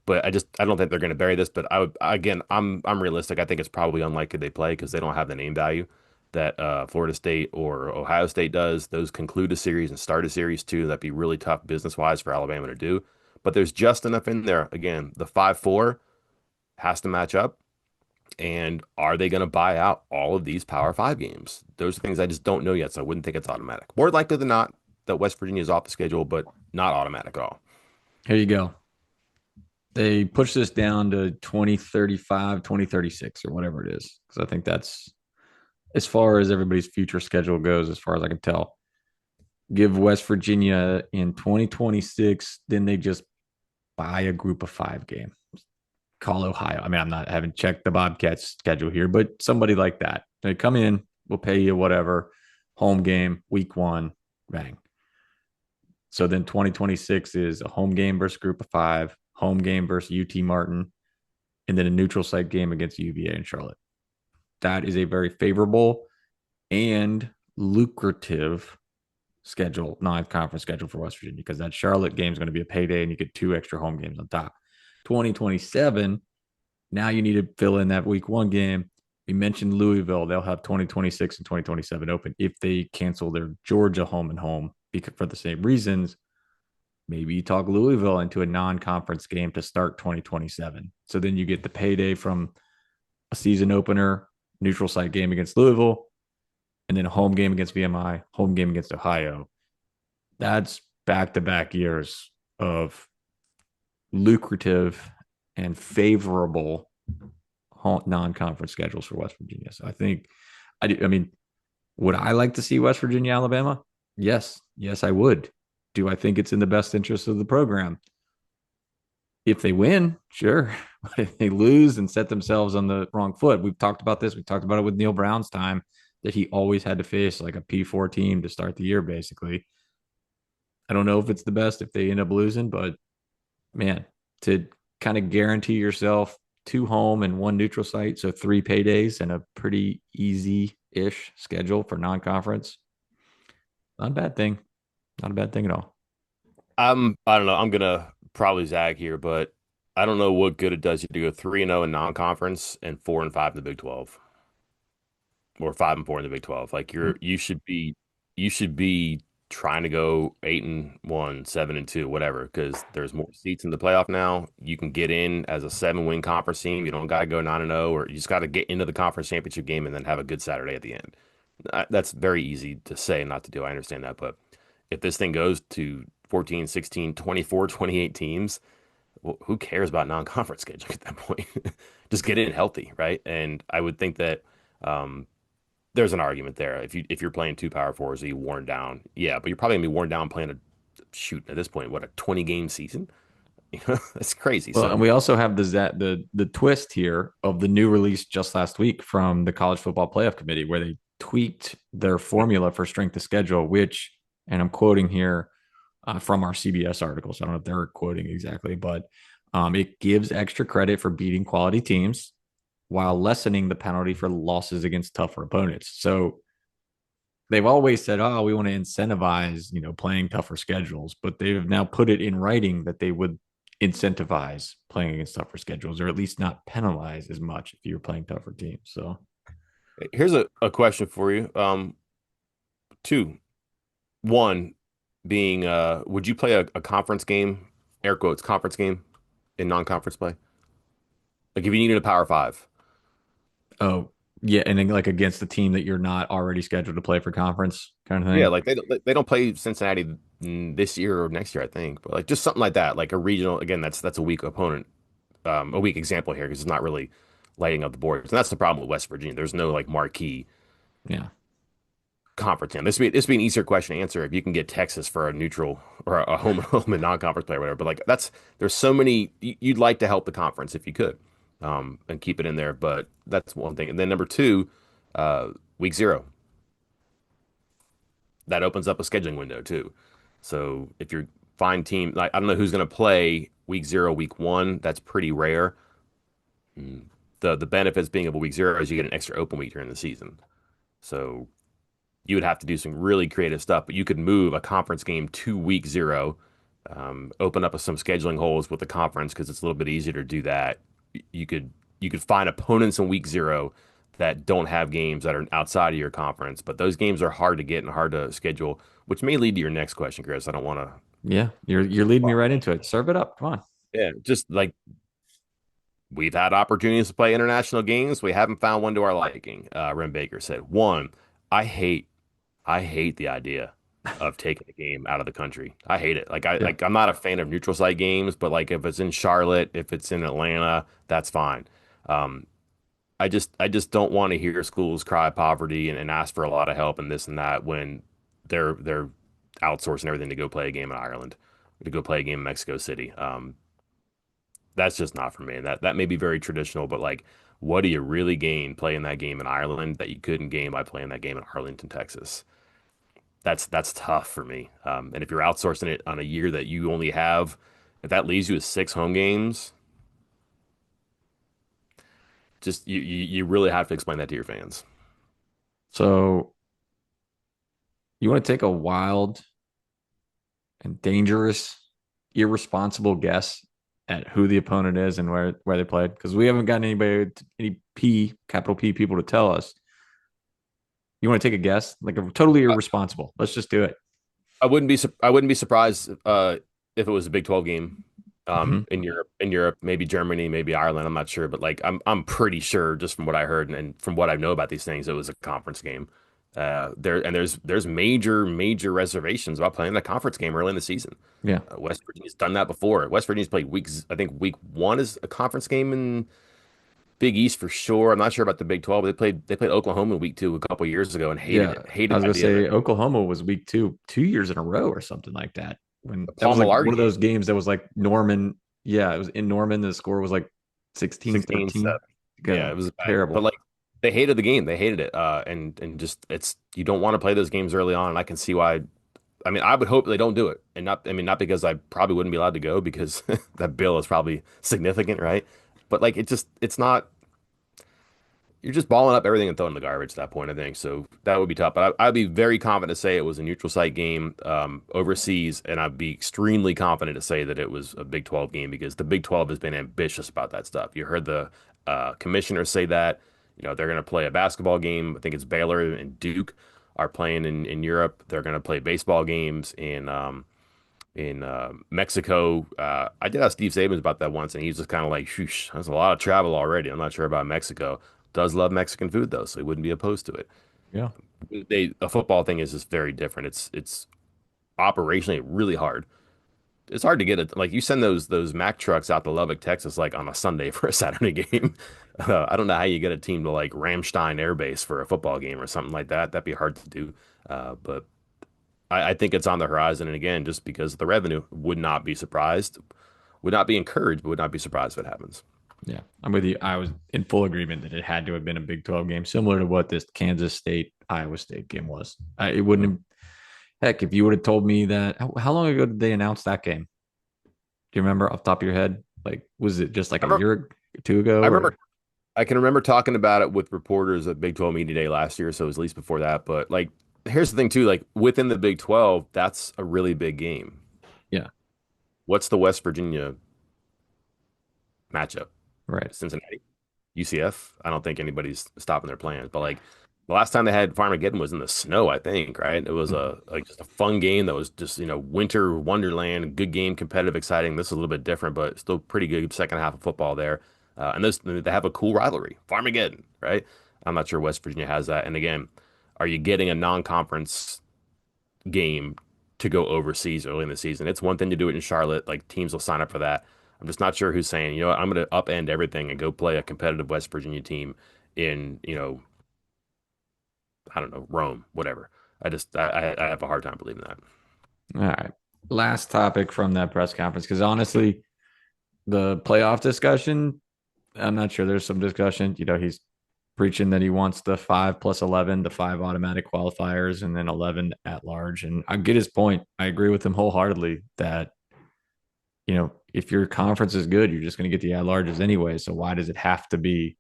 But I don't think they're going to bury this. But again, I'm realistic. I think it's probably unlikely they play because they don't have the name value that Florida State or Ohio State does. Those conclude a series and start a series too. That'd be really tough business wise for Alabama to do. But there's just enough in there. Again, the 5-4 has to match up. And are they going to buy out all of these Power Five games? Those are things I just don't know yet. So I wouldn't think it's automatic. More likely than not that West Virginia is off the schedule, but not automatic at all. Here you go. They push this down to 2035, 2036, or whatever it is. Because I think that's as far as everybody's future schedule goes, as far as I can tell. Give West Virginia in 2026, then they just buy a group of five game. Call Ohio. I mean, I haven't checked the Bobcats schedule here, but somebody like that. They come in, we'll pay you whatever. Home game, week one, bang. So then 2026 is a home game versus group of five, home game versus UT Martin, and then a neutral site game against UVA and Charlotte. That is a very favorable and lucrative schedule, non-conference schedule for West Virginia, because that Charlotte game is going to be a payday and you get two extra home games on top. 2027, now you need to fill in that week one game. We mentioned Louisville. They'll have 2026 and 2027 open if they cancel their Georgia home and home because for the same reasons. Maybe you talk Louisville into a non-conference game to start 2027. So then you get the payday from a season opener, neutral site game against Louisville, and then a home game against VMI, home game against Ohio. That's back-to-back years of lucrative and favorable non-conference schedules for West Virginia. So I think, I mean, would I like to see West Virginia, Alabama? Yes. Yes, I would. Do I think it's in the best interest of the program? If they win, sure. But if they lose and set themselves on the wrong foot, we've talked about this. We talked about it with Neil Brown's time that he always had to face like a P4 team to start the year, basically. I don't know if it's the best if they end up losing, but man, to kind of guarantee yourself two home and one neutral site, so three paydays and a pretty easy-ish schedule for non-conference, not a bad thing. Not a bad thing at all. I don't know. I'm gonna probably zag here, but I don't know what good it does you to go 3-0 in non-conference and 4-5 in the Big 12 or 5-4 in the Big 12. Like you should be trying to go 8-1, 7-2, whatever, because there's more seats in the playoff now. You can get in as a 7-win conference team. You don't gotta go 9-0, or you just gotta get into the conference championship game and then have a good Saturday at the end. That's very easy to say, not to do. I understand that, but if this thing goes to 14, 16, 24, 28 teams, well, who cares about non-conference schedule at that point? Just get in healthy, right? And I would think that there's an argument there. If you're playing two power fours, are you worn down? Yeah, but you're probably gonna be worn down playing a shoot at this point. What, a 20 game season? That's crazy. Well, and So we also have the twist here of the new release just last week from the College Football Playoff Committee, where they tweaked their formula for strength of schedule, which, and I'm quoting here from our CBS article, so I don't know if they're quoting exactly, but it gives extra credit for beating quality teams while lessening the penalty for losses against tougher opponents. So they've always said, "Oh, we want to incentivize, playing tougher schedules," but they've now put it in writing that they would incentivize playing against tougher schedules, or at least not penalize as much if you're playing tougher teams. So, here's a question for you. Two. One being, would you play a conference game, air quotes, conference game in non-conference play? Like if you needed a power five. oh yeah, and then like against the team that you're not already scheduled to play for conference kind of Yeah, thing. like they don't play Cincinnati this year or next year, I think. But like just something like that, like a regional. Again, that's a weak opponent, a weak example here because it's not really lighting up the boards, and that's the problem with West Virginia. There's no like marquee Yeah. conference team. This be an easier question to answer if you can get Texas for a neutral or a home home and non-conference play or whatever. But like there's so many you'd like to help the conference if you could, and keep it in there. But that's one thing. And then number two, week zero. That opens up a scheduling window too. So if you're fine team, like I don't know who's going to play week zero, week one. That's pretty rare. The benefits being of a week zero is you get an extra open week during the season. So you would have to do some really creative stuff, but you could move a conference game to week zero Open up some scheduling holes with the conference because it's a little bit easier to do that. You could you could find opponents in week zero that don't have games that are outside of your conference, but those games are hard to get and hard to schedule, which may lead to your next question, Chris. I don't want to. Yeah, you're leading me right into it. Serve it up. Come on. Yeah, just like we've had opportunities to play international games, we haven't found one to our liking. Ren Baker said, one, I hate I hate the idea of taking a game out of the country. I hate it. Yeah. I'm not a fan of neutral site games, but like if it's in Charlotte, if it's in Atlanta, that's fine. Um, I just don't want to hear schools cry poverty and ask for a lot of help and this and that when they're outsourcing everything to go play a game in Ireland, to go play a game in Mexico City. That's just not for me. That may be very traditional, but like, what do you really gain playing that game in Ireland that you couldn't gain by playing that game in Arlington, Texas? That's tough for me. And if you're outsourcing it on a year that you only have, if that leaves you with 6 home games, just you really have to explain that to your fans. So you want to take a wild and dangerous, irresponsible guess at who the opponent is and where they played? Because we haven't gotten anybody, any P, capital P people to tell us. You want to take a guess? Like a totally I, irresponsible. Let's just do it. I wouldn't be surprised if it was a Big 12 game Mhm. in Europe, maybe Germany, maybe Ireland. I'm not sure, but like I'm pretty sure just from what I heard and from what I know about these things, it was a conference game. There's major reservations about playing a conference game early in the season. Yeah. West Virginia's done that before. West Virginia's played weeks. I think week one is a conference game in Big East for sure. I'm not sure about the Big 12. But they played Oklahoma in week two a couple years ago and hated Yeah. it. I Hated was the gonna idea of say it. Oklahoma was week 2 years in a row or something like that. When The that was Paul like Malarkey one of game, those games that was like Norman. Yeah, it was in Norman. The score was like 16 16-13. stuff. Yeah, it was bad. But Terrible. like they hated the game. They hated it. And just it's you don't want to play those games early on. And I can see why. I mean, I would hope they don't do it. And not I mean not because I probably wouldn't be allowed to go because that bill is probably significant, right? But like it's not you're just balling up everything and throwing in the garbage at that point, I think. So that would be tough. But I'd be very confident to say it was a neutral site game overseas, and I'd be extremely confident to say that it was a Big 12 game because the Big 12 has been ambitious about that stuff. You heard the commissioner say that, they're going to play a basketball game. I think it's Baylor and Duke are playing in Europe. They're going to play baseball games in Mexico. I did ask Steve Sabins about that once, and he's just kind of like, "Shoosh, that's a lot of travel already. I'm not sure about Mexico. Does love Mexican food though, so he wouldn't be opposed to it. Yeah. A football thing is just very different. It's operationally really hard. It's hard to get it. Like you send those Mack trucks out to Lubbock, Texas, like on a Sunday for a Saturday game. I don't know how you get a team to like Ramstein Air Base for a football game or something like that. That'd be hard to do. But I think it's on the horizon. And again, just because of the revenue, would not be surprised, would not be encouraged, but would not be surprised if it happens. Yeah, I'm with you. I was in full agreement that it had to have been a Big 12 game, similar to what this Kansas State Iowa State game was. It wouldn't have, heck, if you would have told me that, how long ago did they announce that game? Do you remember off the top of your head? Like, was it just like I a remember, year or two ago I or? remember, I can remember talking about it with reporters at Big 12 Media Day last year, so it was at least before that. But like, here's the thing too, like within the Big 12, that's a really big game. Yeah, What's the West Virginia matchup? right. Cincinnati, UCF. I don't think anybody's stopping their plans. But like the last time they had Farmageddon was in the snow, I think, right? It was Mhm. a like just a fun game that was just, winter wonderland, good game, competitive, exciting. This is a little bit different, but still pretty good second half of football there. And they have a cool rivalry, Farmageddon, right? I'm not sure West Virginia has that. And again, are you getting a non-conference game to go overseas early in the season? It's one thing to do it in Charlotte, like teams will sign up for that. I'm just not sure who's saying, what, I'm going to upend everything and go play a competitive West Virginia team in, I don't know, Rome, whatever. I have a hard time believing that. All right. Last topic from that press conference, because honestly, the playoff discussion, I'm not sure there's some discussion. He's preaching that he wants the 5 plus 11, the five automatic qualifiers, and then 11 at large. And I get his point. I agree with him wholeheartedly that, if your conference is good, you're just going to get the at larges anyway. So why does it have to be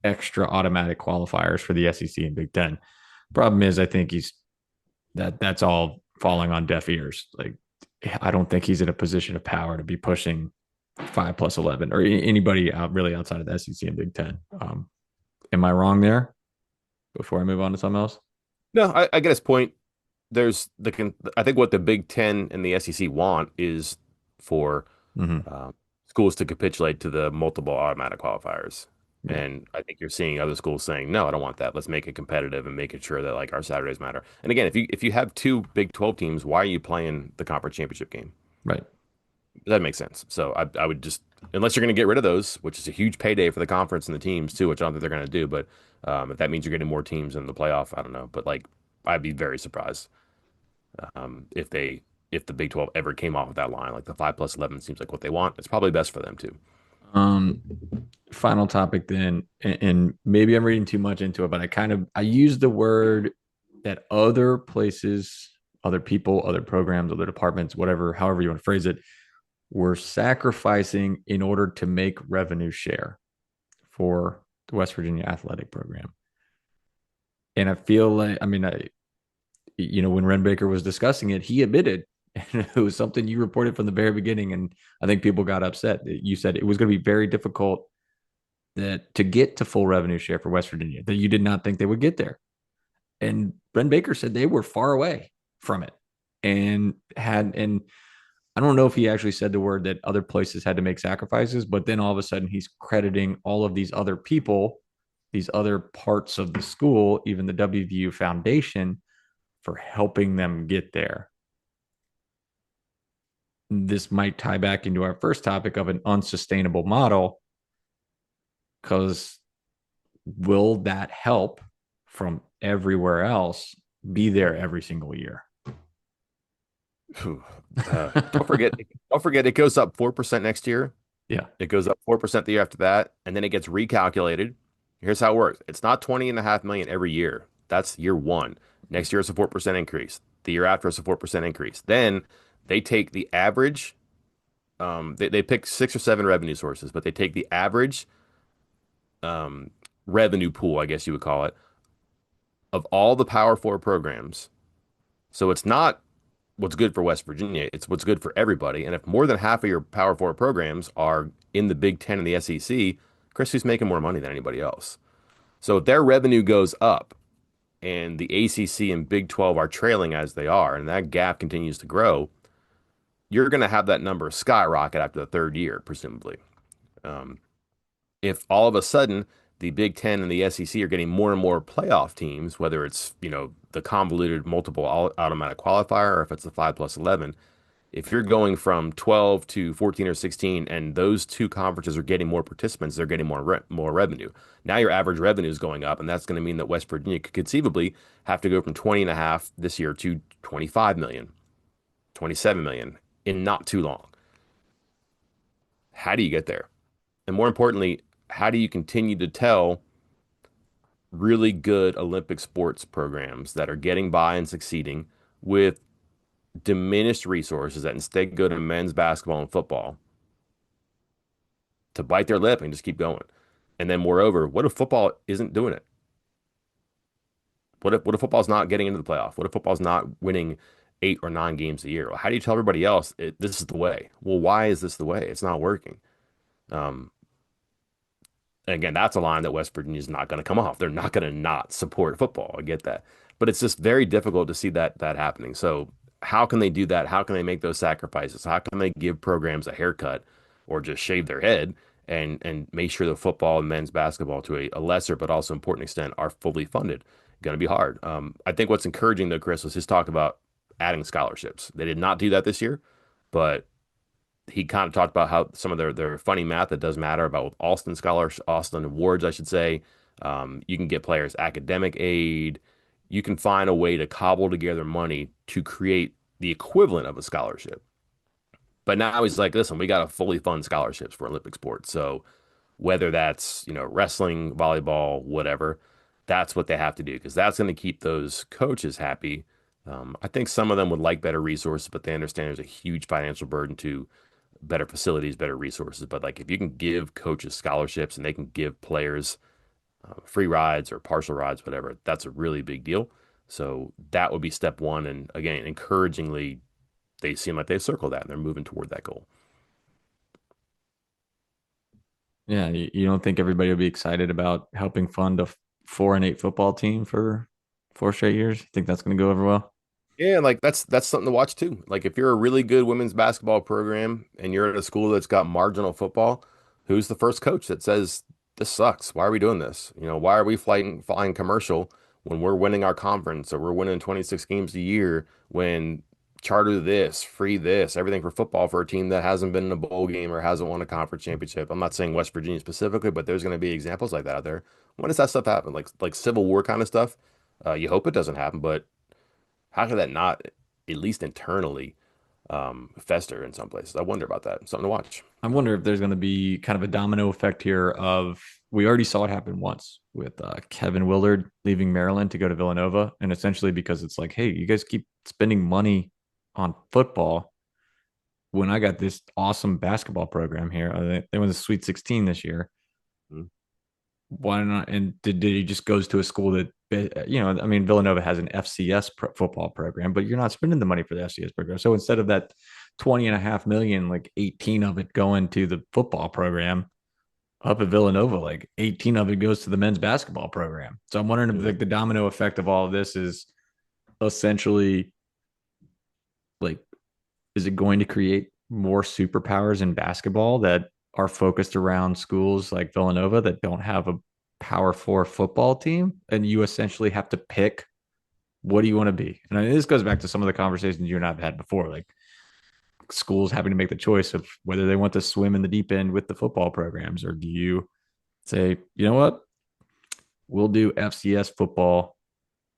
extra automatic qualifiers for the SEC and Big Ten? Problem is, I think that's all falling on deaf ears. Like I don't think he's in a position of power to be pushing 5 plus 11 or anybody out really outside of the SEC and Big Ten. Am I wrong there? Before I move on to something else. No, I get his point. I think what the Big Ten and the SEC want is for Mm-hmm. uh, schools to capitulate to the multiple automatic qualifiers. Yeah. And I think you're seeing other schools saying, no, I don't want that. Let's make it competitive and making sure that like our Saturdays matter. And again, if you have two Big 12 teams, why are you playing the conference championship game? Right. That makes sense. So I would just, unless you're going to get rid of those, which is a huge payday for the conference and the teams too, which I don't think they're going to do. But if that means you're getting more teams in the playoff, I don't know. But like, I'd be very surprised if the Big 12 ever came off of that line. Like the 5 plus 11 seems like what they want. It's probably best for them too. Um, Final topic then, and maybe I'm reading too much into it, but I use the word that other places, other people, other programs, other departments, whatever, however you want to phrase it, were sacrificing in order to make revenue share for the West Virginia athletic program. And I feel like, I mean, when Ren Baker was discussing it, he admitted and it was something you reported from the very beginning, and I think people got upset. You said it was going to be very difficult that to get to full revenue share for West Virginia, that you did not think they would get there. And Ren Baker said they were far away from it, and I don't know if he actually said the word that other places had to make sacrifices, but then all of a sudden he's crediting all of these other people, these other parts of the school, even the WVU Foundation, for helping them get there. This might tie back into our first topic of an unsustainable model, because will that help from everywhere else be there every single year? Don't forget, don't forget, it goes up 4% next year. Yeah. It goes up 4% the year after that, and then it gets recalculated. Here's how it works. It's not 20.5 million every year. That's year one. Next year it's a 4% increase. The year after it's a 4% increase. Then they take the average, they pick 6 or 7 revenue sources, but they take the average um, revenue pool, I guess you would call it, of all the Power Four programs. So it's not what's good for West Virginia, it's what's good for everybody. And if more than half of your Power Four programs are in the Big Ten and the SEC, Chris, who's making more money than anybody else? So if their revenue goes up and the ACC and Big 12 are trailing as they are, and that gap continues to grow, you're going to have that number skyrocket after the third year, presumably. Um, if all of a sudden the Big Ten and the SEC are getting more and more playoff teams, whether it's, the convoluted multiple automatic qualifier or if it's the 5 plus 11, if you're going from 12 to 14 or 16 and those two conferences are getting more participants, they're getting more revenue. Now your average revenue is going up, and that's going to mean that West Virginia could conceivably have to go from 20 and a half this year to 25 million, 27 million in not too long. How do you get there? And more importantly, how do you continue to tell really good Olympic sports programs that are getting by and succeeding with diminished resources that instead go to men's basketball and football to bite their lip and just keep going? And then moreover, what if football isn't doing it? What if football's not getting into the playoff? What if football's not winning 8 or 9 games a year? Well, how do you tell everybody else this is the way? Well, why is this the way? It's not working. Um, And again, that's a line that West Virginia is not going to come off. They're not going to not support football. I get that. But it's just very difficult to see that happening. So how can they do that? How can they make those sacrifices? How can they give programs a haircut or just shave their head and make sure the football and men's basketball to a lesser but also important extent are fully funded? Going to be hard. I think what's encouraging though, Chris, was his talk about adding scholarships. They did not do that this year, but he kind of talked about how some of their funny math that does matter about Austin scholars, Austin awards, I should say. You can get players academic aid. You can find a way to cobble together money to create the equivalent of a scholarship. But now he's like, listen, we got to fully fund scholarships for Olympic sports. So whether that's, wrestling, volleyball, whatever, that's what they have to do because that's going to keep those coaches happy. I think some of them would like better resources, but they understand there's a huge financial burden to better facilities, better resources. But like if you can give coaches scholarships and they can give players free rides or partial rides, whatever, that's a really big deal. So that would be step one. And again, encouragingly, they seem like they've circled that and they're moving toward that goal. Yeah, you don't think everybody will be excited about helping fund a 4-8 football team for 4 straight years? You think that's going to go over well? Yeah, and like that's something to watch too. Like if you're a really good women's basketball program and you're at a school that's got marginal football, who's the first coach that says this sucks? Why are we doing this? Why are we flying commercial when we're winning our conference or we're winning 26 games a year when charter this, free this, everything for football for a team that hasn't been in a bowl game or hasn't won a conference championship. I'm not saying West Virginia specifically, but there's going to be examples like that out there. When does that stuff happen? Like Civil War kind of stuff. You hope it doesn't happen, but how could that not, at least internally, fester in some places? I wonder about that. Something to watch. I wonder if there's going to be kind of a domino effect here of we already saw it happen once with Kevin Willard leaving Maryland to go to Villanova, and essentially because it's like, hey, you guys keep spending money on football when I got this awesome basketball program here. They went to Sweet 16 this year. Mhm. Why not? And did he just goes to a school that, I mean, Villanova has an FCS football program, but you're not spending the money for the FCS program. So instead of that 20.5 million, like 18 of it going to the football program up at Villanova, like 18 of it goes to the men's basketball program. So I'm wondering if Yeah. like the domino effect of all of this is essentially like, is it going to create more superpowers in basketball that are focused around schools like Villanova that don't have a Power 4 football team? And you essentially have to pick, what do you want to be? And I mean, this goes back to some of the conversations you and I have had before, like schools having to make the choice of whether they want to swim in the deep end with the football programs, or do you say, you know what, we'll do FCS football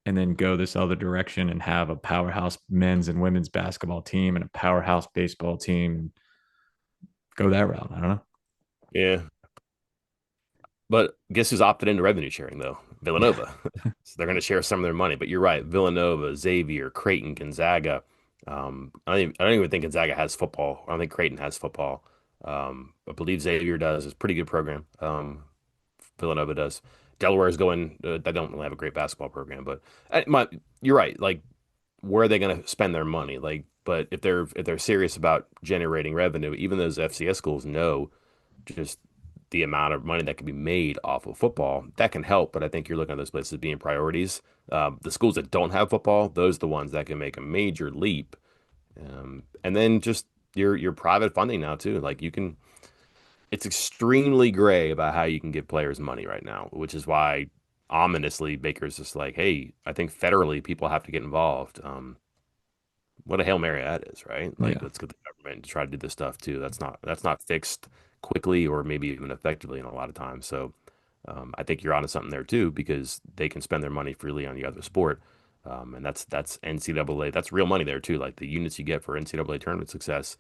and then go this other direction and have a powerhouse men's and women's basketball team and a powerhouse baseball team and go that route. I don't know. Yeah. But guess who's opted into revenue sharing though? Villanova. So they're going to share some of their money. But you're right. Villanova, Xavier, Creighton, Gonzaga. I don't even think Gonzaga has football. I don't think Creighton has football. I believe Xavier does. It's a pretty good program. Villanova does. Delaware's going. They don't really have a great basketball program, but you're right. Like, where are they going to spend their money? Like, but if they're serious about generating revenue, even those FCS schools know just the amount of money that can be made off of football, that can help. But I think you're looking at those places being priorities. The schools that don't have football, those are the ones that can make a major leap. And then just your private funding now too. Like you can, it's extremely gray about how you can give players money right now, which is why ominously Baker's just like, hey, I think federally people have to get involved. What a Hail Mary that is, right? Like Yeah. let's get the government to try to do this stuff too. That's not fixed quickly or maybe even effectively in a lot of times. So I think you're onto something there too because they can spend their money freely on the other sport. And that's NCAA. That's real money there too. Like the units you get for NCAA tournament success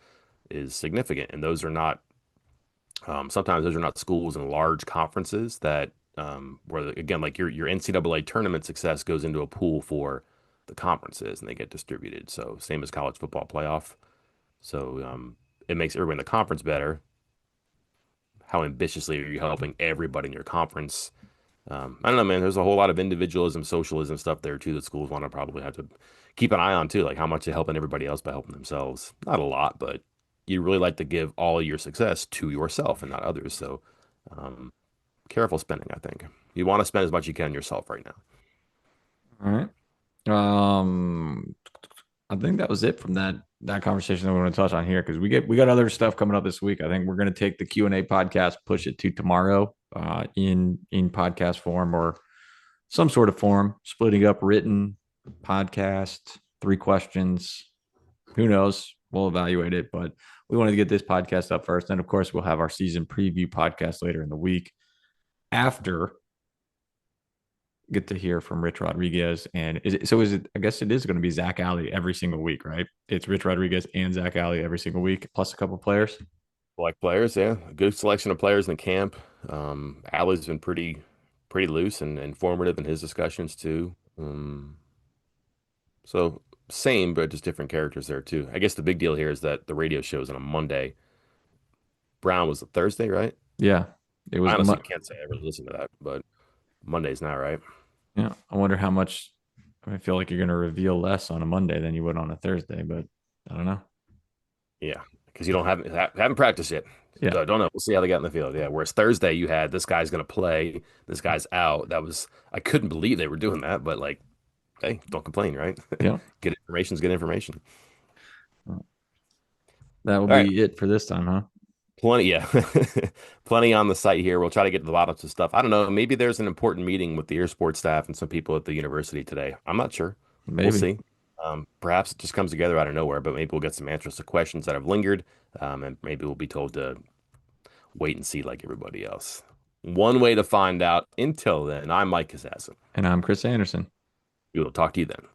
is significant, and those are not sometimes those are not schools in large conferences that where again like your NCAA tournament success goes into a pool for the conferences and they get distributed. So same as college football playoff. So it makes everybody in the conference better. How ambitiously are you helping everybody in your conference? I don't know, man. There's a whole lot of individualism, socialism stuff there too that schools want to probably have to keep an eye on too, like how much they're helping everybody else by helping themselves. Not a lot, but you really like to give all your success to yourself and not others. So um, careful spending, I think. You want to spend as much as you can yourself right now. All right. I think that was it from that conversation that we want to touch on here because we got other stuff coming up this week. I think we're going to take the Q&A podcast, push it to tomorrow, in podcast form or some sort of form, splitting up written podcast, 3 questions. Who knows? We'll evaluate it, but we wanted to get this podcast up first. And of course, we'll have our season preview podcast later in the week after get to hear from Rich Rodriguez. And is it, I guess it is going to be Zach Alley every single week, right? It's Rich Rodriguez and Zach Alley every single week, plus a couple players. Like players, yeah, a good selection of players in the camp. Alley's been pretty loose and informative in his discussions too. So same, but just different characters there too. I guess the big deal here is that the radio show is on a Monday. Brown was a Thursday, right? Yeah. It I was, honestly can't say I ever listened to that, but Monday's now, right? yeah. I wonder how much, I feel like you're going to reveal less on a Monday than you would on a Thursday, but I don't know. Yeah, because you don't haven't practiced yet. Yeah. Don't know. We'll see how they got in the field. Yeah. Whereas Thursday, you had this guy's going to play, this guy's out. That was I couldn't believe they were doing that, but like, hey, don't complain, right? Yeah. Good information's good information. That will All right, be it for this time, huh? plenty. Yeah, plenty on the site here. We'll try to get to the bottom of stuff. I don't know. Maybe there's an important meeting with the air sports staff and some people at the university today. I'm not sure. We'll Maybe. see. Perhaps it just comes together out of nowhere, but maybe we'll get some answers to questions that have lingered, and maybe we'll be told to wait and see like everybody else. One way to find out. Until then, I'm Mike Kazasin. And I'm Chris Anderson. We will talk to you then.